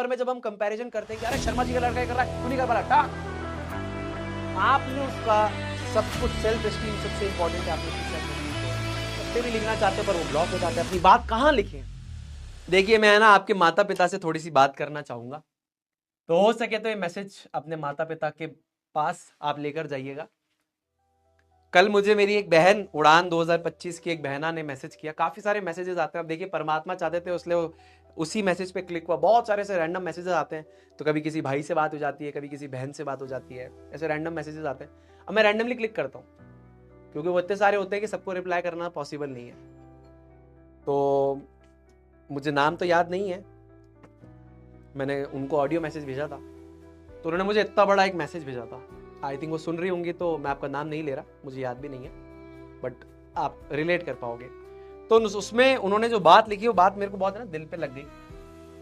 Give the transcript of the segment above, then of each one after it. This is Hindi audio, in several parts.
उम्र में जब हम कंपैरिजन करते हैं कि अरे शर्मा जी का लड़का ये कर रहा है, तू नहीं कर पा रहा, टाक, आपने उसका सब कुछ, सेल्फ एस्टीम सबसे इंपॉर्टेंट है, आपने उसकी सेल्फ एस्टीम को भी लिखना चाहते हैं पर वो ब्लॉक हो जाते हैं, अपनी बात कहां लिखें। देखिए मैं ना आपके माता पिता से थोड़ी सी बात करना चाहूंगा, तो हो सके तो ये मैसेज अपने माता पिता के पास आप लेकर जाइएगा। कल मुझे मेरी एक बहन, उड़ान 2025 की एक बहना ने मैसेज किया, काफी सारे मैसेजेस आते हैं, अब देखिए परमात्मा चाहते थे इसलिए उसी मैसेज पे क्लिक हुआ, बहुत सारे ऐसे रैंडम मैसेजेस आते हैं, तो कभी किसी भाई से बात हो जाती है, कभी किसी बहन से बात हो जाती है, ऐसे रैंडम मैसेजेस आते हैं। अब मैं रैंडमली क्लिक करता हूँ क्योंकि वो इतने सारे होते हैं कि सबको रिप्लाई करना पॉसिबल नहीं है, तो मुझे नाम तो याद नहीं है, मैंने उनको ऑडियो मैसेज भेजा था, तो उन्होंने मुझे इतना बड़ा एक मैसेज भेजा था, आई थिंक वो सुन रही होंगी, तो मैं आपका नाम नहीं ले रहा, मुझे याद भी नहीं है, बट आप रिलेट कर पाओगे। तो उसमें उन्होंने जो बात लिखी वो बात मेरे को बहुत है ना दिल पे लग गई,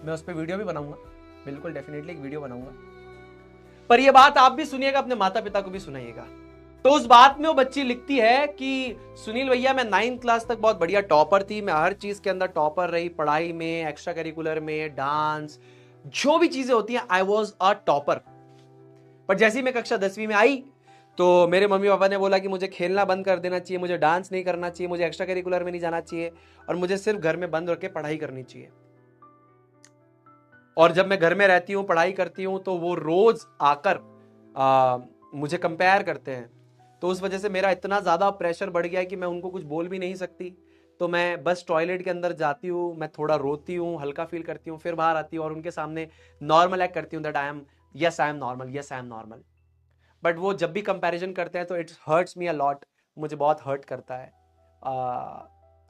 मैं उस पर वीडियो भी बनाऊंगा, बिल्कुल डेफिनेटली एक वीडियो बनाऊंगा, पर ये बात आप भी सुनिएगा, अपने माता पिता को भी सुनाइएगा। तो उस बात में वो बच्ची लिखती है कि सुनील भैया मैं 9th क्लास तक बहुत बढ़िया टॉपर थी, मैं हर चीज के अंदर टॉपर रही, पढ़ाई में, एक्स्ट्रा करिकुलर में, डांस, जो भी चीजें होती हैं, आई वॉज अ टॉपर। पर जैसे ही मैं कक्षा 10वीं में आई तो मेरे मम्मी पापा ने बोला कि मुझे खेलना बंद कर देना चाहिए, मुझे डांस नहीं करना चाहिए, मुझे एक्स्ट्रा करिकुलर में नहीं जाना चाहिए, और मुझे सिर्फ घर में बंद रख के पढ़ाई करनी चाहिए। और जब मैं घर में रहती हूँ, पढ़ाई करती हूँ, तो वो रोज आकर मुझे कंपेयर करते हैं, तो उस वजह से मेरा इतना ज्यादा प्रेशर बढ़ गया है कि मैं उनको कुछ बोल भी नहीं सकती, तो मैं बस टॉयलेट के अंदर जाती हूँ, मैं थोड़ा रोती हूँ, हल्का फील करती हूँ, फिर बाहर आती हूँ और उनके सामने नॉर्मल एक्ट करती हूँ, that I am yes I am normal, yes I am normal. But वो जब भी कंपैरिजन करते हैं तो it's hurts me a lot, मुझे बहुत हर्ट करता है।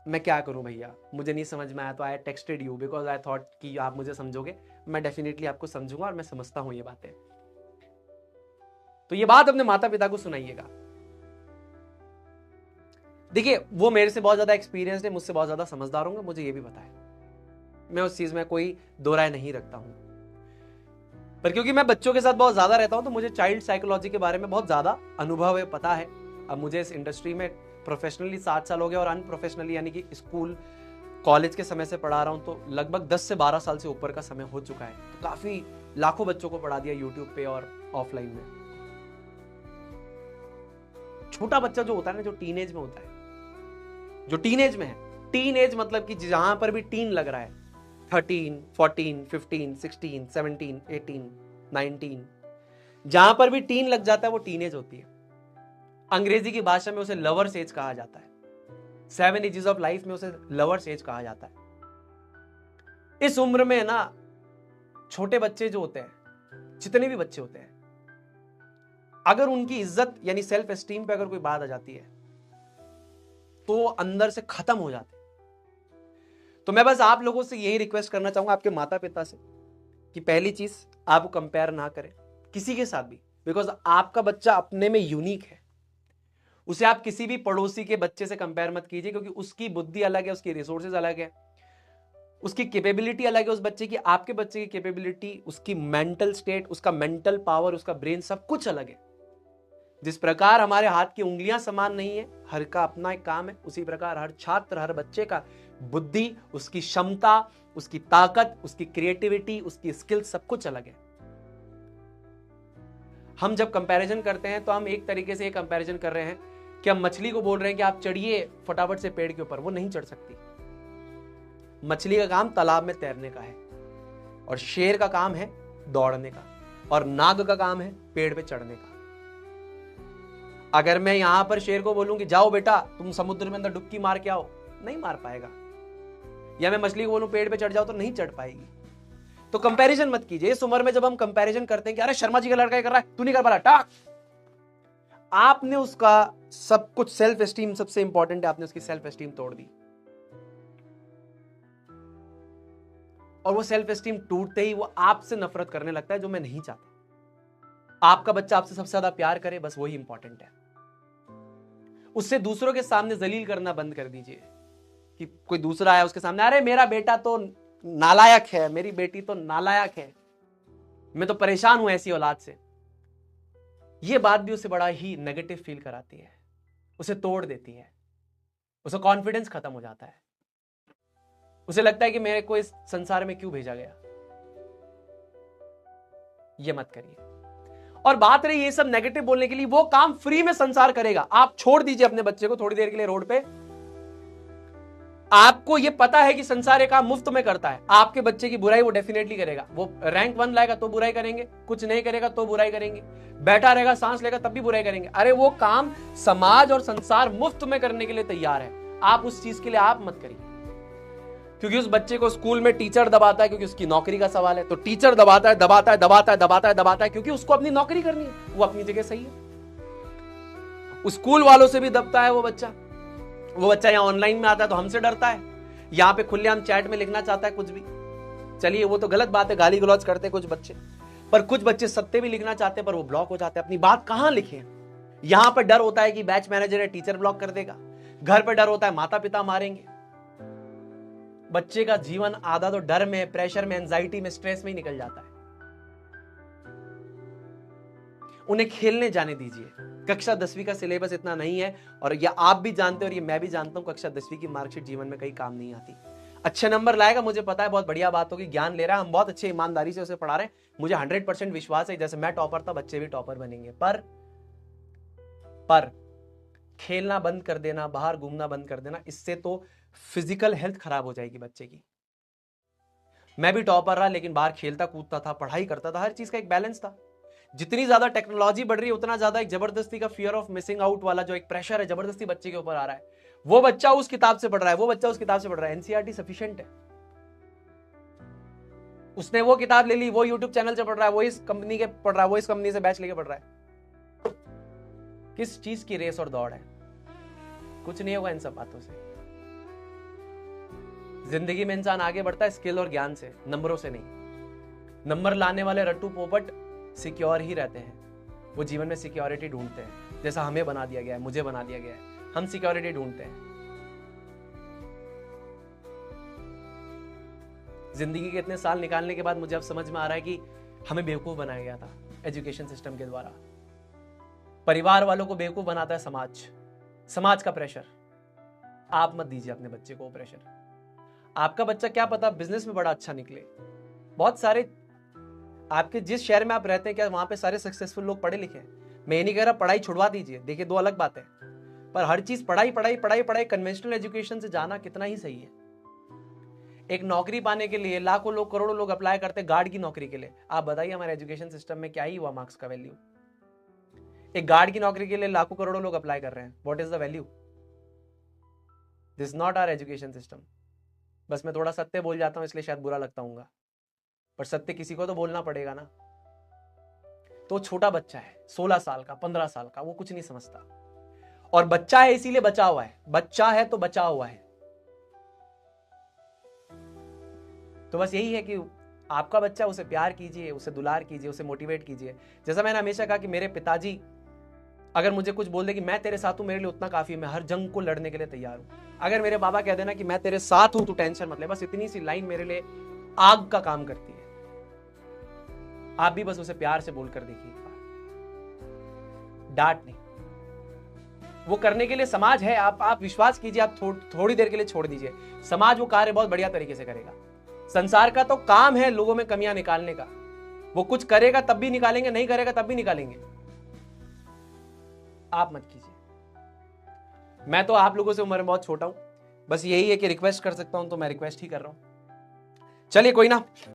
मैं क्या करूं भैया, मुझे नहीं समझ में आया, तो I texted you because I thought कि आप मुझे समझोगे, मैं डेफिनेटली आपको समझूंगा और मैं समझता हूं ये बातें। तो ये बात अपने माता पिता को सुनाइएगा। देखिए वो मेरे से बहुत ज्यादा एक्सपीरियंस है, मुझसे बहुत ज्यादा समझदार होंगे, मुझे ये भी पता है, मैं उस चीज में कोई दो राय नहीं रखता हूं, पर क्योंकि मैं बच्चों के साथ बहुत ज्यादा रहता हूं तो मुझे चाइल्ड साइकोलॉजी के बारे में बहुत ज्यादा अनुभव है, पता है। अब मुझे इस इंडस्ट्री में प्रोफेशनली 7 साल हो गए और अनप्रोफेशनली यानी कि स्कूल कॉलेज के समय से पढ़ा रहा हूं, तो लगभग 10 से 12 साल से ऊपर का समय हो चुका है, तो काफी लाखों बच्चों को पढ़ा दिया यूट्यूब पे और ऑफलाइन में। छोटा बच्चा जो होता है ना, जो टीनेज में होता है, जो टीनेज में है, टीनेज मतलब कि जहां पर भी टीन लग रहा है, 13, 14, 15, 16, 17, 18, 19, जहां पर भी टीन लग जाता है वो टीनेज होती है। अंग्रेजी की भाषा में उसे लवर्स एज कहा जाता है, 7 एजेस ऑफ लाइफ में उसे लवर्स एज कहा जाता है। इस उम्र में ना छोटे बच्चे जो होते हैं, जितने भी बच्चे होते हैं, अगर उनकी इज्जत यानी सेल्फ एस्टीम पे अगर कोई बात आ जाती है तो अंदर से खत्म हो जाते हैं। तो मैं बस आप लोगों से यही रिक्वेस्ट करना चाहूंगा, आपके माता पिता से, कि पहली चीज आप कंपेयर ना करें किसी के साथ भी, बिकॉज आपका बच्चा अपने में यूनिक है, उसे आप किसी भी पड़ोसी के बच्चे से कंपेयर मत कीजिए, क्योंकि उसकी बुद्धि अलग है, उसकी रिसोर्सेज अलग है, उसकी कैपेबिलिटी अलग है उस बच्चे की, आपके बच्चे की कैपेबिलिटी, उसकी मेंटल स्टेट, उसका मेंटल पावर, उसका ब्रेन, सब कुछ अलग है। जिस प्रकार हमारे हाथ की उंगलियां समान नहीं है, हर का अपना एक काम है, उसी प्रकार हर छात्र, हर बच्चे का बुद्धि, उसकी क्षमता, उसकी ताकत, उसकी क्रिएटिविटी, उसकी स्किल, सब कुछ अलग है। हम जब कंपैरिजन करते हैं तो हम एक तरीके से ये कंपैरिजन कर रहे हैं कि हम मछली को बोल रहे हैं कि आप चढ़िए फटाफट से पेड़ के ऊपर, वो नहीं चढ़ सकती। मछली का काम तालाब में तैरने का है, और शेर का काम है दौड़ने का, और नाग का काम है पेड़ पे चढ़ने का। अगर मैं यहां पर शेर को बोलूं कि जाओ बेटा तुम समुद्र में अंदर डुबकी मार के आओ, नहीं मार पाएगा, या मैं मछली को बोलूं पेड़ पे चढ़ जाओ, तो नहीं चढ़ पाएगी। तो कंपैरिजन मत कीजिए। इस उम्र में जब हम कंपैरिजन करते हैं कि अरे शर्मा जी का लड़का ये कर रहा है, तू नहीं कर पा रहा, टाक, आपने उसका सब कुछ, सेल्फ एस्टीम सबसे इंपॉर्टेंट है, आपने उसकी सेल्फ एस्टीम तोड़ दी, और वो सेल्फ एस्टीम टूटते ही वो आपसे नफरत करने लगता है, जो मैं नहीं चाहता। आपका बच्चा आपसे सबसे ज्यादा प्यार करे, बस वही इंपॉर्टेंट है। उससे दूसरों के सामने जलील करना बंद कर दीजिए, कि कोई दूसरा है उसके सामने, अरे मेरा बेटा तो नालायक है, मेरी बेटी तो नालायक है, मैं तो परेशान हूं ऐसी औलाद से। यह बात भी उसे बड़ा ही नेगेटिव फील कराती है, उसे तोड़ देती है, उसे कॉन्फिडेंस खत्म हो जाता है, उसे लगता है कि मेरे को इस संसार में क्यों भेजा गया। ये मत करिए। और बात रही ये सब नेगेटिव बोलने के लिए, वो काम फ्री में संसार करेगा। आप छोड़ दीजिए अपने बच्चे को थोड़ी देर के लिए रोड पे, आपको ये पता है कि संसार ये काम मुफ्त में करता है, आपके बच्चे की बुराई वो डेफिनेटली करेगा। वो रैंक 1 लाएगा तो बुराई करेंगे, कुछ नहीं करेगा तो बुराई करेंगे, बैठा रहेगा सांस लेगा तब भी बुराई करेंगे। अरे वो काम समाज और संसार मुफ्त में करने के लिए तैयार है, आप उस चीज के लिए आप मत करिए। क्योंकि उस बच्चे को स्कूल में टीचर दबाता है, क्योंकि उसकी नौकरी का सवाल है, तो टीचर दबाता है दबाता है दबाता है दबाता है दबाता है, क्योंकि उसको अपनी नौकरी करनी है, वो अपनी जगह सही है। स्कूल वालों से भी दबता है वो बच्चा यहां ऑनलाइन में आता है तो हमसे डरता है, यहां पे खुलेआम चैट में लिखना चाहता है कुछ भी। चलिए वो तो गलत बात है, गाली गलौज करते हैं कुछ बच्चे, पर कुछ बच्चे सत्य भी लिखना चाहते हैं पर वो ब्लॉक हो जाते हैं। अपनी बात कहां लिखें? यहां पर डर होता है कि बैच मैनेजर है, टीचर ब्लॉक कर देगा, घर पर डर होता है माता पिता मारेंगे। बच्चे का जीवन आधा तो डर में, प्रेशर में, एंजाइटी में, स्ट्रेस में ही निकल जाता है। उन्हें खेलने जाने दीजिए। कक्षा 10वीं का सिलेबस इतना नहीं है, और ये आप भी जानते हो और ये मैं भी जानता हूं, कक्षा 10वीं की मार्कशीट जीवन में कहीं काम नहीं आती। अच्छे नंबर लाएगा, मुझे पता है, बहुत बढ़िया बात होगी, ज्ञान ले रहा है, हम बहुत अच्छे ईमानदारी से उसे पढ़ा रहे हैं, मुझे 100% विश्वास है जैसे मैं टॉपर था बच्चे भी टॉपर बनेंगे। पर खेलना बंद कर देना, बाहर घूमना बंद कर देना, इससे तो फिजिकल हेल्थ खराब हो जाएगी बच्चे की। मैं भी टॉपर रहा, लेकिन बाहर खेलता कूदता था, पढ़ाई करता था, हर चीज का एक बैलेंस था। जितनी ज्यादा टेक्नोलॉजी बढ़ रही है उतना ज्यादा एक जबरदस्ती का फियर ऑफ मिसिंग आउट वाला जो एक प्रेशर है जबरदस्ती बच्चे के ऊपर आ रहा है। वो बच्चा उस किताब से पढ़ रहा है, वो बच्चा उस किताब से पढ़ रहा है, एनसीईआरटी सफिशिएंट है। उसने वो किताब ले ली, वो यूट्यूब चैनल से पढ़ रहा है, वो इस कंपनी के पढ़ रहा है, वो इस कंपनी से बैच लेके पढ़ रहा है। किस चीज की रेस और दौड़ है? कुछ नहीं होगा इन सब बातों से। जिंदगी में इंसान आगे बढ़ता है स्किल और ज्ञान से, नंबरों से नहीं। नंबर लाने वाले रट्टू पोपट सिक्योर ही रहते हैं, वो जीवन में सिक्योरिटी ढूंढते हैं, जैसा हमें बना दिया गया है, मुझे बना दिया गया है, हम सिक्योरिटी ढूंढते हैं। जिंदगी के इतने साल निकालने के बाद मुझे अब समझ में आ रहा है कि हमें बेवकूफ बनाया गया था एजुकेशन सिस्टम के द्वारा। परिवार वालों को बेवकूफ बनाता है समाज का प्रेशर। आप मत दीजिए अपने बच्चे को प्रेशर। आपका बच्चा क्या पता बिजनेस में बड़ा अच्छा निकले। बहुत सारे आपके जिस शहर में आप रहते हैं, क्या वहां पे सारे सक्सेसफुल लोग पढ़े लिखे हैं? मैं ये नहीं कह रहा पढ़ाई छुड़वा दीजिए, देखिए दो अलग बातें, पर हर चीज पढ़ाई पढ़ाई पढ़ाई पढ़ाई कन्वेंशनल एजुकेशन से जाना कितना ही सही है। एक नौकरी पाने के लिए लाखों लोग, करोड़ों लोग अप्लाई करते हैं गार्ड की नौकरी के लिए। आप बताइए हमारे एजुकेशन सिस्टम में क्या ही हुआ मार्क्स का वैल्यू? एक गार्ड की नौकरी के लिए लाखों करोड़ों लोग अप्लाई कर रहे हैं, what is the value? This not our education system. बस मैं थोड़ा सत्य बोल जाता हूं इसलिए शायद बुरा लगता हूँ, पर सत्य किसी को तो बोलना पड़ेगा ना। तो छोटा बच्चा है, 16 साल का, 15 साल का, वो कुछ नहीं समझता, और बच्चा है इसीलिए बचा हुआ है, बच्चा है तो बचा हुआ है। तो बस यही है कि आपका बच्चा, उसे प्यार कीजिए, उसे दुलार कीजिए, उसे मोटिवेट कीजिए। जैसा मैंने हमेशा कहा कि मेरे पिताजी अगर मुझे कुछ बोल दे कि मैं तेरे साथ हूं, मेरे लिए उतना काफी है, मैं हर जंग को लड़ने के लिए तैयार हूं। अगर मेरे बाबा कह देना कि मैं तेरे साथ हूं, तू टेंशन मत ले, बस इतनी सी लाइन मेरे लिए आग का काम करती है। आप भी बस उसे प्यार से बोलकर देखिए, डांट नहीं। वो करने के लिए समाज है, आप विश्वास कीजिए, आप थोड़ी देर के लिए छोड़ दीजिए, समाज वो कार्य बहुत बढ़िया तरीके से करेगा। संसार का तो काम है लोगों में कमियां निकालने का, वो कुछ करेगा तब भी निकालेंगे, नहीं करेगा तब भी निकालेंगे। आप मत कीजिए। मैं तो आप लोगों से उम्र में बहुत छोटा हूं, बस यही है कि रिक्वेस्ट कर सकता हूं तो मैं रिक्वेस्ट ही कर रहा हूं। चलिए कोई ना।